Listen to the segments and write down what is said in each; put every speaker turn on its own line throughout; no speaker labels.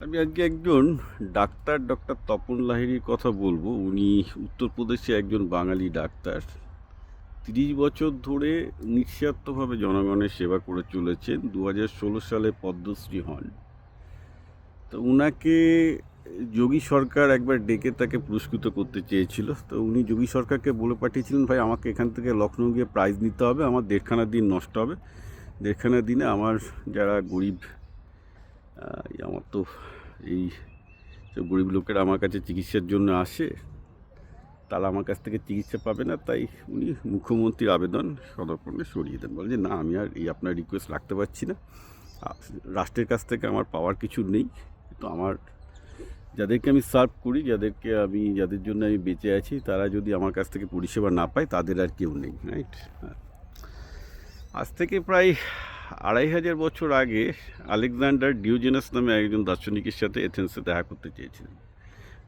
আমি আজকে একজন ডক্টর তপন লাহিড়ীর কথা বলবো। উনি উত্তরপ্রদেশে একজন বাঙালি ডাক্তার। 30 বছর ধরে নিঃস্বার্থভাবে জনগণের সেবা করে চলেছেন। 2016 সালে পদ্মশ্রী হন। তো উনাকে যোগী সরকার একবার ডেকে তাকে পুরস্কৃত করতে চেয়েছিল। তো উনি যোগী সরকারকে বলে পাঠিয়েছিলেন, ভাই আমাকে এখান থেকে লখনৌ গিয়ে প্রাইজ নিতে হবে, আমার 1.5খানা দিন নষ্ট হবে। 1.5খানা দিনে আমার যারা গরিব, আমার তো এই সব গরিব লোকেরা আমার কাছে চিকিৎসার জন্য আসে, তারা আমার কাছ থেকে চিকিৎসা পাবে না। তাই উনি মুখ্যমন্ত্রীর আবেদন সদর্পণে সরিয়ে দেন, বলেন যে না, আমি আর এই আপনার রিকোয়েস্ট রাখতে পারছি না। রাষ্ট্রের কাছ থেকে আমার পাওয়ার কিছু নেই, তো আমার যাদেরকে আমি সার্ভ করি, যাদের জন্য আমি বেঁচে আছি, তারা যদি আমার কাছ থেকে পরিষেবা না পায়, তাদের আর কেউ নেই, রাইট? আজ থেকে প্রায় 2500 বছর আগে আলেকজান্ডার ডিওজেনাস নামে একজন দার্শনিকের সাথে এথেন্সে দেখা করতে চেয়েছিলেন।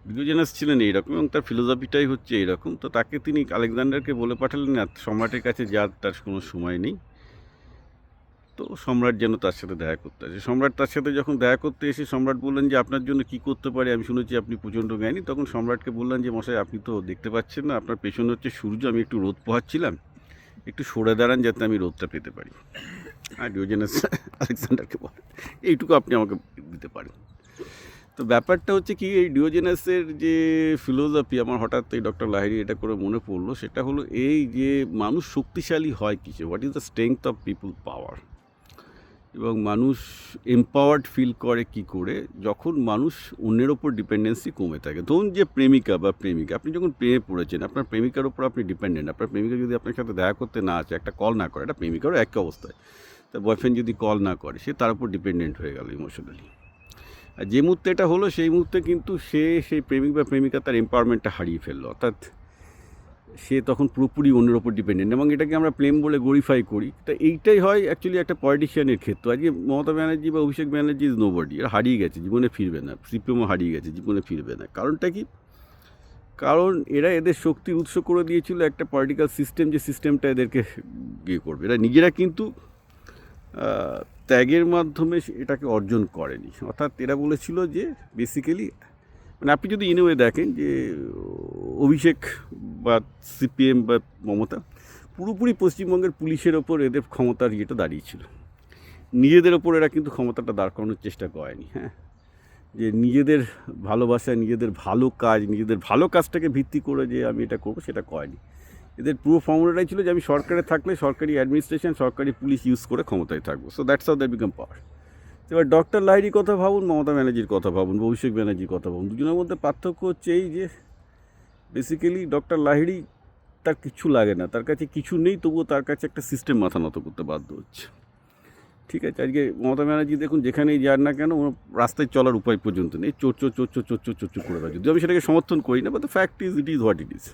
ডিওজেনাস ছিলেন এইরকম এবং তার ফিলোসফিটাই হচ্ছে এইরকম। তো তাকে তিনি আলেকজান্ডারকে বলে পাঠালেন, না, সম্রাটের কাছে যার তার কোনো সময় নেই, তো সম্রাট যেন তার সাথে দেখা করতে আসে। সম্রাট তার সাথে যখন দেখা করতে এসে সম্রাট বললেন যে আপনার জন্য কি করতে পারি, আমি শুনেছি আপনি প্রচণ্ড জ্ঞানী। তখন সম্রাটকে বললেন যে মশাই, আপনি তো দেখতে পাচ্ছেন না, আপনার পেছনে হচ্ছে সূর্য, আমি একটু রোদ পোহাচ্ছিলাম, একটু সরে দাঁড়ান যাতে আমি রোদটা পেতে পারি। আর ডিওজেনাস আলেকজান্ডারকে বলেন, এইটুকু আপনি আমাকে দিতে পারেন। তো ব্যাপারটা হচ্ছে কি, এই ডিওজেনাসের যে ফিলোসফি আমার হঠাৎ এই ডক্টর লাহিড়ী এটা করে মনে পড়লো, সেটা হলো এই যে মানুষ শক্তিশালী হয় কিসে, what is the strength of people power, এবং মানুষ এম্পাওয়ার্ড ফিল করে কি করে, যখন মানুষ অন্যের ওপর ডিপেন্ডেন্সি কমে থাকে। ধরুন যে প্রেমিকা বা প্রেমিকা, আপনি যখন প্রেমে পড়েছেন, আপনার প্রেমিকার ওপর আপনি ডিপেন্ডেন্ট। আপনার প্রেমিকা যদি আপনার সাথে দেখা করতে না আসে, একটা কল না করে, এটা প্রেমিকারও একই অবস্থায়। তার বয়ফ্রেন্ড যদি কল না করে, সে তার উপর ডিপেন্ডেন্ট হয়ে গেল ইমোশনালি। আর যে মুহূর্তে এটা হলো, সেই মুহূর্তে কিন্তু সেই প্রেমিক বা প্রেমিকা তার এম্পাওয়ারমেন্টটা হারিয়ে ফেললো, অর্থাৎ সে তখন পুরোপুরি অন্যের ওপর ডিপেন্ডেন্ট, এবং এটাকে আমরা প্রেম বলে গ্লোরিফাই করি। তা এইটাই হয় অ্যাকচুয়ালি একটা পলিটিশিয়ানের ক্ষেত্রে। আজকে মমতা ব্যানার্জি বা অভিষেক ব্যানার্জি ইজ নোবডি, এরা হারিয়ে গেছে, জীবনে ফিরবে না। সিপিএমও হারিয়ে গেছে, জীবনে ফিরবে না। কারণটা কি? কারণ এরা এদের শক্তির উৎস করে দিয়েছিল একটা পলিটিক্যাল সিস্টেম, যে সিস্টেমটা এদেরকে ইয়ে করবে। এরা নিজেরা কিন্তু ত্যাগের মাধ্যমে এটাকে অর্জন করেনি। অর্থাৎ এরা বলেছিল যে বেসিক্যালি, মানে আপনি যদি ইনওয়ে দেখেন যে অভিষেক বা সিপিএম বা মমতা পুরোপুরি পশ্চিমবঙ্গের পুলিশের ওপর এদের ক্ষমতার ইয়েটা দাঁড়িয়েছিল। নিজেদের ওপর এরা কিন্তু ক্ষমতাটা দাঁড় করানোর চেষ্টা করেনি। হ্যাঁ, যে নিজেদের ভালোবাসা, নিজেদের ভালো কাজ, নিজেদের ভালো কাজটাকে ভিত্তি করে যে আমি এটা করবো, সেটা করেনি। এদের পুরো ফর্মুলাটাই ছিল যে আমি সরকারে থাকলে সরকারি অ্যাডমিনিস্ট্রেশন, সরকারি পুলিশ ইউজ করে ক্ষমতায় থাকবো। So that's how they become power. এবার ডক্টর লাহিড়ীর কথা ভাবুন, মমতা ব্যানার্জির কথা ভাবুন, অভিষেক ব্যানার্জির কথা ভাবুন, দুজনের মধ্যে পার্থক্য হচ্ছে এই যে বেসিক্যালি ডক্টর লাহিড়ী, তার কিছু লাগে না, তার কাছে কিছু নেই, তবুও তার কাছে একটা সিস্টেম মাথা নত করতে বাধ্য হচ্ছে। ঠিক আছে, আজকে মমতা ব্যানার্জি দেখুন, যেখানেই যান না কেন, রাস্তায় চলার উপায় পর্যন্ত নেই, চোর চোর চোর চোর চোর চোর চোর চোর করে দেয়। যদিও আমি সেটাকে সমর্থন করি না, but the fact is, it is what it is.